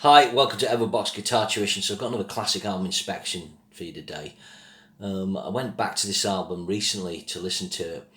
Hi, welcome to Everbox Guitar Tuition. So I've got another classic album inspection for you today. I went back to this album recently to listen to it,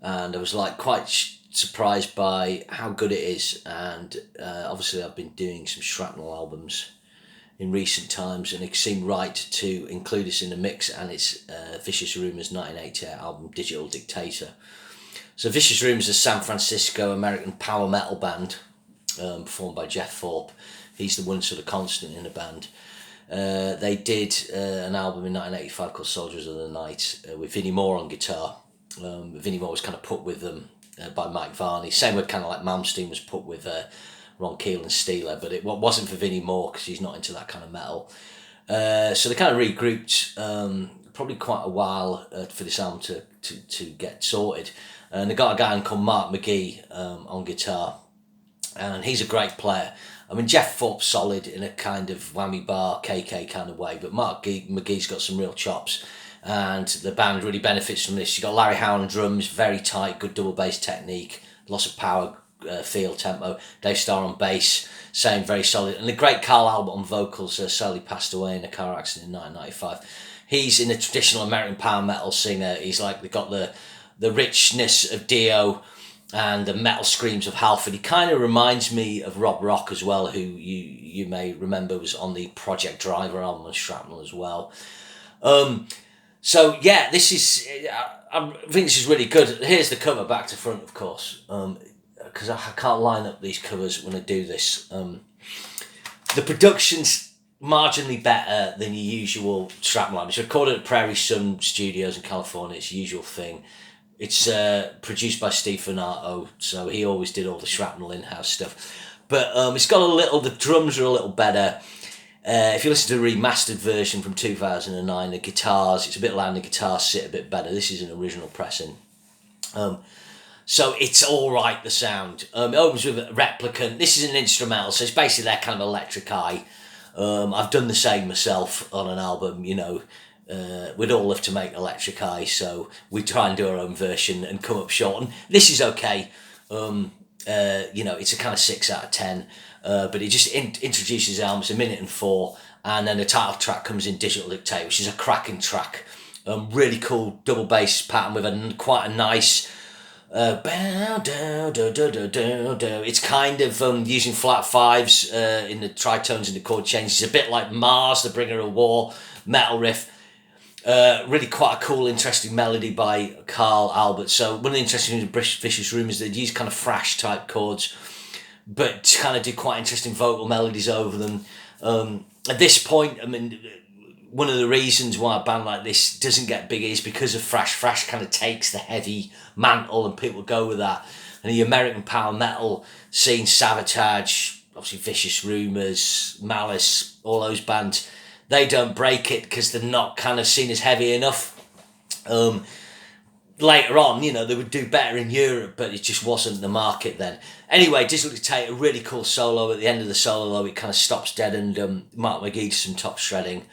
and I was like quite surprised by how good it is. And obviously I've been doing some Shrapnel albums in recent times, and it seemed right to include this in the mix, and it's Vicious Rumours' 1988 album Digital Dictator. So Vicious Rumours is a San Francisco American power metal band performed by Jeff Thorpe. He's the one sort of constant in the band. They did an album in 1985 called Soldiers of the Night with Vinnie Moore on guitar. Vinnie Moore was kind of put with them by Mike Varney. Same with kind of like Malmsteen was put with Ron Keel and Steeler, but it wasn't for Vinnie Moore because he's not into that kind of metal. So they kind of regrouped probably quite a while for this album to get sorted. And they got a guy called Mark McGee on guitar, and he's a great player. I mean, Jeff Thorpe's solid in a kind of whammy bar, KK kind of way, but Mark McGee's got some real chops, and the band really benefits from this. You've got Larry Howe on drums, very tight, good double bass technique, lots of power, feel, tempo. Dave Starr on bass, same, very solid. And the great Carl Albert on vocals, sadly passed away in a car accident in 1995. He's in a traditional American power metal singer. He's like, they've got the richness of Dio and the metal screams of Halford. He kind of reminds me of Rob Rock as well, who you may remember was on the Project Driver album on Shrapnel as well. So yeah, this is, I think this is really good. Here's the cover back to front, of course, because I can't line up these covers when I do this. The production's marginally better than your usual Shrapnel album. It's recorded at Prairie Sun Studios in California. It's the usual thing. It's produced by Steve Fanato, so he always did all the Shrapnel in-house stuff. But it's got the drums are a little better. If you listen to the remastered version from 2009, the guitars, it's a bit loud, the guitars sit a bit better. This is an original pressing. So it's all right, the sound. It opens with a Replicant. This is an instrumental, so it's basically that kind of Electric Eye. I've done the same myself on an album, you know. We'd all love to make Electric Eye, so we try and do our own version and come up short. And this is okay. It's a kind of 6 out of 10. But it just introduces the album. It's 1:04, and then the title track comes in, Digital Dictator, which is a cracking track. Really cool double bass pattern with quite a nice it's kind of using flat fives in the tritones and the chord changes. It's a bit like Mars, the Bringer of War metal riff. Really quite a cool, interesting melody by Carl Albert. So one of the interesting things with Vicious Rumours is they use kind of thrash type chords, but kind of do quite interesting vocal melodies over them. At this point, I mean, one of the reasons why a band like this doesn't get big is because of thrash. Thrash kind of takes the heavy mantle, and people go with that. And the American power metal scene, Sabotage, obviously Vicious Rumours, Malice, all those bands, they don't break it because they're not kind of seen as heavy enough. Later on, you know, they would do better in Europe, but it just wasn't the market then. Anyway, Digital Dictator, a really cool solo. At the end of the solo, though, it kind of stops dead, and Mark McGee does some top shredding.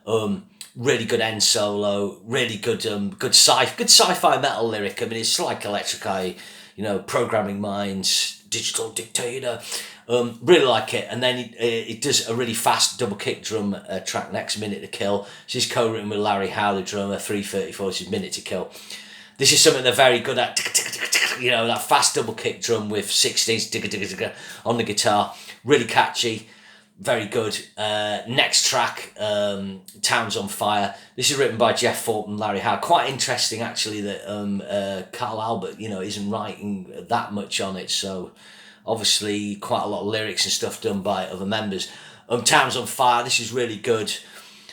Really good end solo, really good sci-fi metal lyric. I mean, it's like Electric Eye, you know, Programming Minds, Digital Dictator. Really like it. And then it does a really fast double kick drum track next, Minute to Kill. This is co-written with Larry Howe, the drummer, 3:34, which is Minute to Kill. This is something they're very good at, you know, that fast double kick drum with 16s on the guitar. Really catchy, very good. Next track, Town's on Fire. This is written by Jeff Thorpe and Larry Howe. Quite interesting, actually, that Carl Albert, you know, isn't writing that much on it, so obviously quite a lot of lyrics and stuff done by other members. Town's on Fire, this is really good.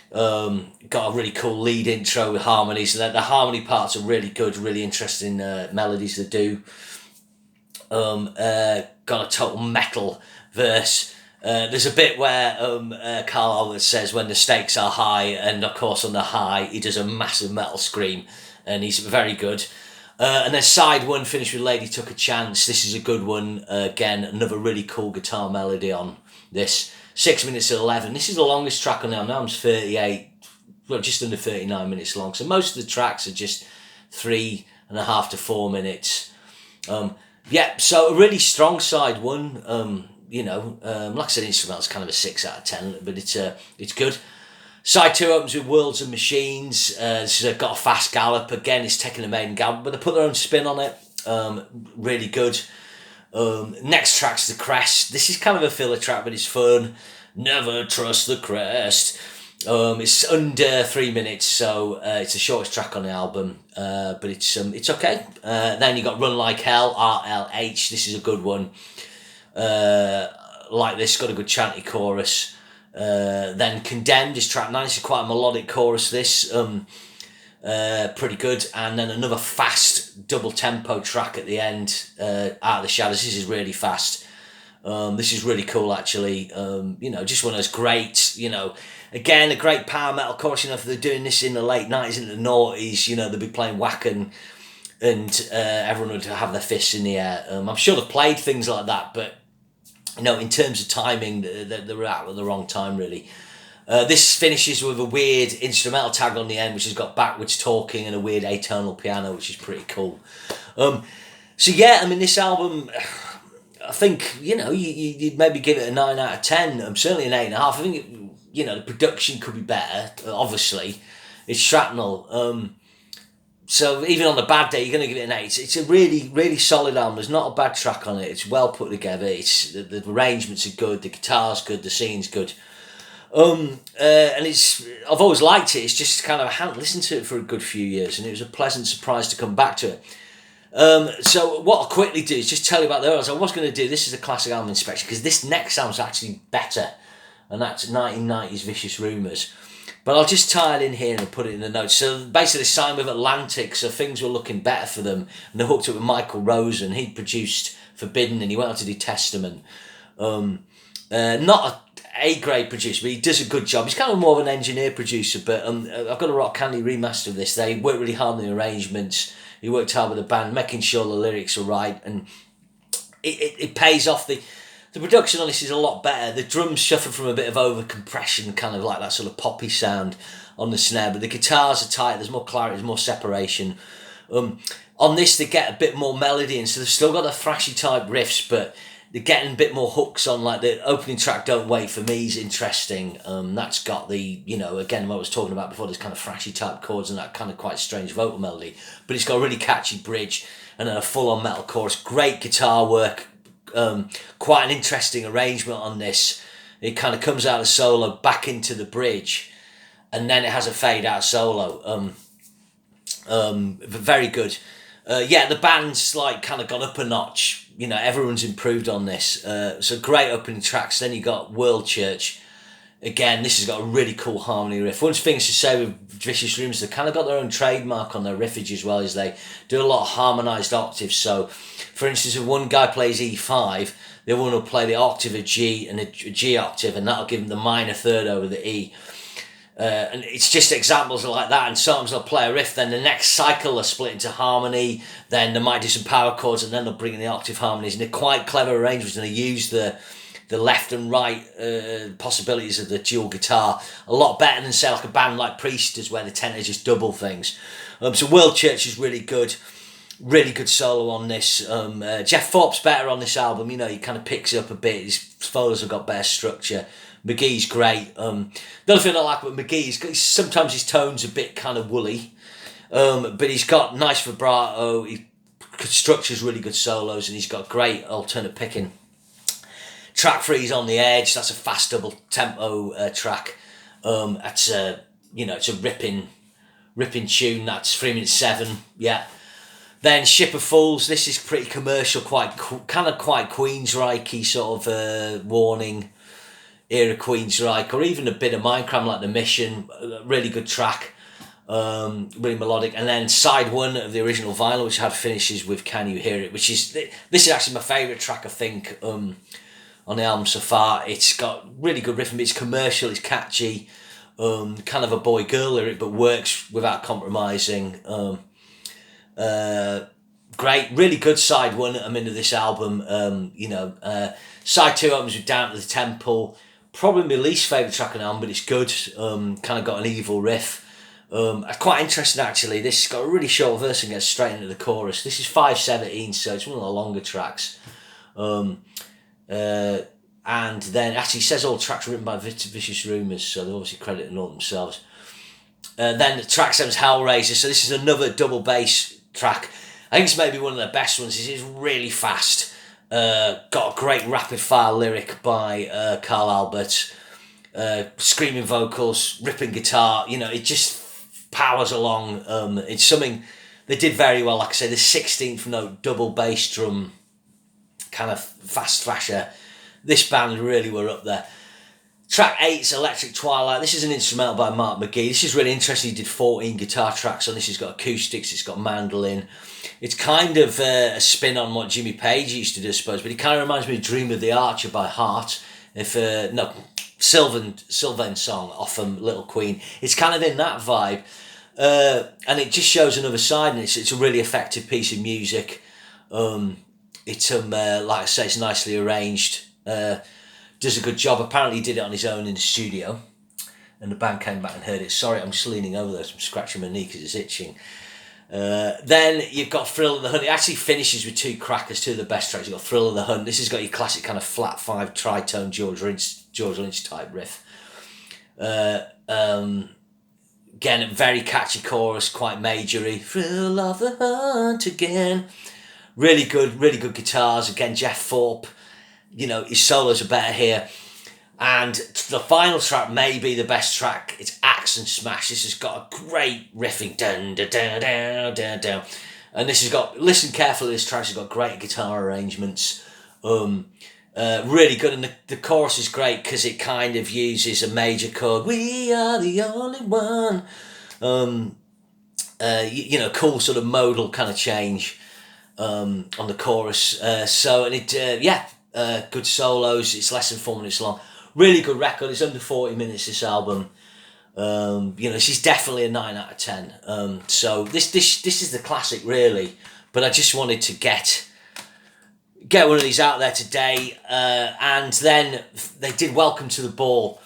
Got a really cool lead intro with harmonies. The harmony parts are really good, really interesting melodies they do. Got a total metal verse. There's a bit where Carl Albert says when the stakes are high, and of course on the high he does a massive metal scream, and he's very good. And then side one finished with Lady Took a Chance. This is a good one. Again, another really cool guitar melody on this. 6 minutes and 11. This is the longest track on the album. Now it's 38, well, just under 39 minutes long. So most of the tracks are just 3.5 to 4 minutes. So a really strong side one. like I said, instrumental's kind of a 6 out of 10, but it's good. Side 2 opens with Worlds and Machines. This has got a fast gallop. Again, it's taking a maiden gallop, but they put their own spin on it. Really good. Next track's The Crest. This is kind of a filler track, but it's fun. Never Trust the Crest. It's under 3 minutes, so it's the shortest track on the album, but it's okay. Then you got Run Like Hell, RLH. This is a good one. Like this, got a good chanty chorus. Then Condemned is track 9. It's quite a melodic chorus. This pretty good, and then another fast double tempo track at the end. Out of the Shadows. This is really fast. This is really cool, actually. Just one of those great, again, a great power metal chorus. If they're doing this in the late 90s, into the noughties, they'd be playing Wacken, and everyone would have their fists in the air. I'm sure they've played things like that, but in terms of timing, they're out at the wrong time, really. This finishes with a weird instrumental tag on the end, which has got backwards talking and a weird atonal piano, which is pretty cool. This album, I think, you'd maybe give it a 9 out of 10. Certainly an 8.5. I think, the production could be better, obviously. It's Shrapnel. So even on a bad day, you're going to give it an 8. It's a really, really solid album. There's not a bad track on it. It's well put together. It's the arrangements are good. The guitar's good. The scene's good. And I've always liked it. It's just kind of, I hadn't listened to it for a good few years, and it was a pleasant surprise to come back to it. So what I'll quickly do is just tell you about the others. I was going to do this as a classic album inspection, because this next album's actually better, and that's 1990s Vicious Rumours. But I'll just tie it in here and put it in the notes. So basically they signed with Atlantic, so things were looking better for them, and they hooked up with Michael Rosen. He'd produced Forbidden, and he went on to do Testament. Not a grade producer, but he does a good job. He's kind of more of an engineer producer, but I've got a rock candy remaster of this. They worked really hard on the arrangements. He worked hard with the band, making sure the lyrics are right, and it pays off. The production on this is a lot better. The drums suffer from a bit of over compression, kind of like that sort of poppy sound on the snare, but the guitars are tight. There's more clarity, there's more separation. On this, they get a bit more melody, and so they've still got the thrashy type riffs, but they're getting a bit more hooks on. Like the opening track, Don't Wait For Me, is interesting. That's got the, again, what I was talking about before, this kind of thrashy type chords and that kind of quite strange vocal melody. But it's got a really catchy bridge and then a full-on metal chorus. Great guitar work. Quite an interesting arrangement on this. It kind of comes out of solo back into the bridge, and then it has a fade-out solo. Very good. The band's like kind of gone up a notch. Everyone's improved on this. So great opening tracks. Then you got World Church. Again, this has got a really cool harmony riff. One thing to say with Vicious Rumours, they've kind of got their own trademark on their riffage as well, as they do a lot of harmonised octaves. So, for instance, if one guy plays E5, the other one will play the octave of G and a G octave, and that'll give them the minor third over the E. And it's just examples like that, and sometimes they'll play a riff, then the next cycle they'll split into harmony, then they might do some power chords, and then they'll bring in the octave harmonies, and they're quite clever arrangements, and they use the left and right possibilities of the dual guitar a lot better than, say, like a band like Priestess, where they tend to just double things. So World Church is really good solo on this. Jeff Thorpe's better on this album. He kind of picks it up a bit. His solos have got better structure. McGee's great. The other thing I like about McGee is sometimes his tone's a bit kind of woolly, but he's got nice vibrato. He structures really good solos, and he's got great alternate picking. Track 3 is On The Edge. That's a fast double tempo track. It's a ripping tune. That's 3 minutes 7. Yeah. Then Ship of Fools. This is pretty commercial, quite Queensryche-y sort of Warning era Queensryche, or even a bit of Minecraft like The Mission. Really good track. Really melodic. And then side 1 of the original vinyl, which had finishes with Can You Hear It, which is, this is actually my favourite track, I think, on the album so far. It's got really good riffing, it's commercial, it's catchy, kind of a boy-girl lyric, but works without compromising. Great, really good side 1 I'm into this album. Side 2 opens with Down to the Temple, probably my least favourite track on the album, but it's good. Kind of got an evil riff. Quite interesting, actually. This has got a really short verse and gets straight into the chorus. This is 5:17, so it's one of the longer tracks. and then actually says all tracks written by Vicious Rumours, so they're obviously crediting all themselves. Then track 7's Hellraiser, so this is another double bass track. I think it's maybe one of the best ones. It is really fast. Got a great rapid fire lyric by Carl Albert. Screaming vocals, ripping guitar. It just powers along. It's something they did very well. Like I say, the 16th note double bass drum kind of fast thrasher. This band really were up there. Track 8's Electric Twilight. This is an instrumental by Mark McGee. This is really interesting. He did 14 guitar tracks on this. It's got acoustics, it's got mandolin. It's kind of a spin on what Jimmy Page used to do, I suppose, but it kind of reminds me of Dream of the Archer by Heart. Sylvan song off Little Queen. It's kind of in that vibe. And it just shows another side, and it's a really effective piece of music. Like I say, it's nicely arranged. Does a good job. Apparently he did it on his own in the studio, and the band came back and heard it. Sorry, I'm just leaning over there. I'm scratching my knee because it's itching. Then you've got Thrill of the Hunt. It actually finishes with two crackers, two of the best tracks. You've got Thrill of the Hunt. This has got your classic kind of flat 5 tritone George Lynch type riff. Again, a very catchy chorus, quite majory. Thrill of the Hunt again. Really good guitars. Again, Jeff Thorpe. His solos are better here. And the final track may be the best track. It's Axe and Smash. This has got a great riffing. Dun, dun, dun, dun, dun, dun. And this has got, listen carefully, this track has got great guitar arrangements. Really good. And the chorus is great because it kind of uses a major chord. We are the only one. Cool sort of modal kind of change on the chorus. Good solos. It's less than 4 minutes long. Really good record. It's under 40 minutes, this album. This is definitely a 9 out of 10. So this is the classic, really. But I just wanted to get one of these out there today. And then they did Welcome to the Ball.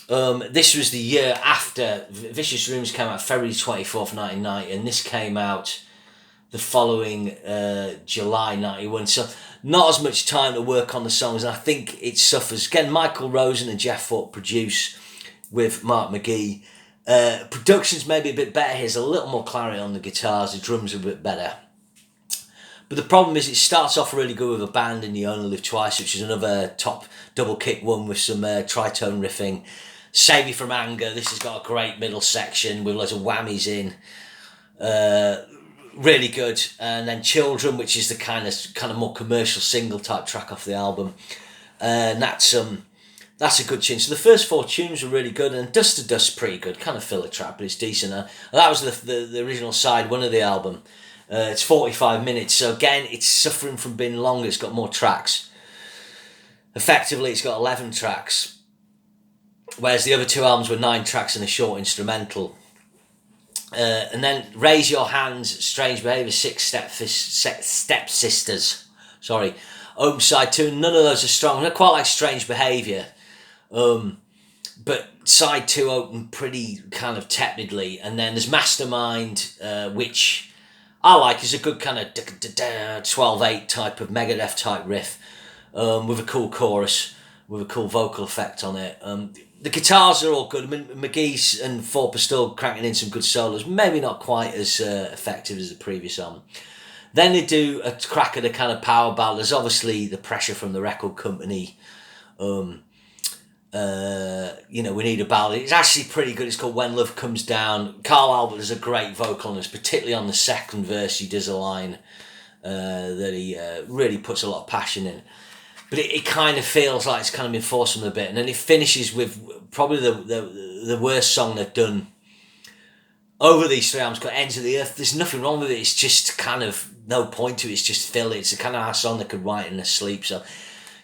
This was the year after Vicious Rumours came out, February 24th, 1990. And this came out the following July 91. So not as much time to work on the songs, and I think it suffers. Again, Michael Rosen and Jeff Thorpe produce with Mark McGee. Production's maybe a bit better here. There's a little more clarity on the guitars. The drums are a bit better. But the problem is it starts off really good with Abandon and You Only Live Twice, which is another top double kick one with some tritone riffing. Save Me From Anger. This has got a great middle section with loads of whammies in. Really good. And then Children, which is the kind of more commercial single type track off the album, and that's a good tune. So the first 4 tunes were really good, and Dust to Dust pretty good, kind of filler track, but it's decent. That was the original side 1 of the album. It's 45 minutes, so again it's suffering from being longer. It's got more tracks. Effectively it's got 11 tracks, whereas the other 2 albums were 9 tracks and a short instrumental. And then Raise Your Hands, Strange Behaviour, 6 Step Sisters. Open side 2. None of those are strong. They're quite like Strange Behaviour. But side 2 open pretty kind of tepidly. And then there's Mastermind, which I like. Is a good kind of 12/8 type of Megadeth type riff, with a cool chorus, with a cool vocal effect on it. The guitars are all good. I mean, McGee's and Thorpe are still cranking in some good solos. Maybe not quite as effective as the previous album. Then they do a crack at a kind of power ballad. There's obviously the pressure from the record company. We need a ballad. It's actually pretty good. It's called When Love Comes Down. Carl Albert has a great vocal on this, particularly on the second verse. He does a line that he really puts a lot of passion in. But it kind of feels like it's kind of been forced on a bit. And then it finishes with probably the worst song they've done over these 3 albums, called Ends of the Earth. There's nothing wrong with it. It's just kind of no point to it. It's just filler. It's the kind of song they could write in their sleep. So,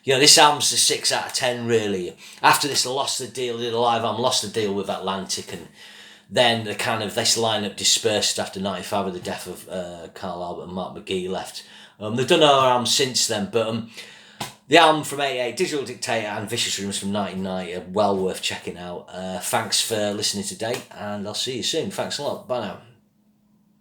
this album's a 6 out of 10, really. After this, they lost the deal. They did a live album, lost the deal with Atlantic. And then this lineup dispersed after 95 with the death of Carl Albert and Mark McGee left. They've done another album since then, but... the album from 88, Digital Dictator and Vicious Rumours from 1990 are well worth checking out. Thanks for listening today, and I'll see you soon. Thanks a lot. Bye now.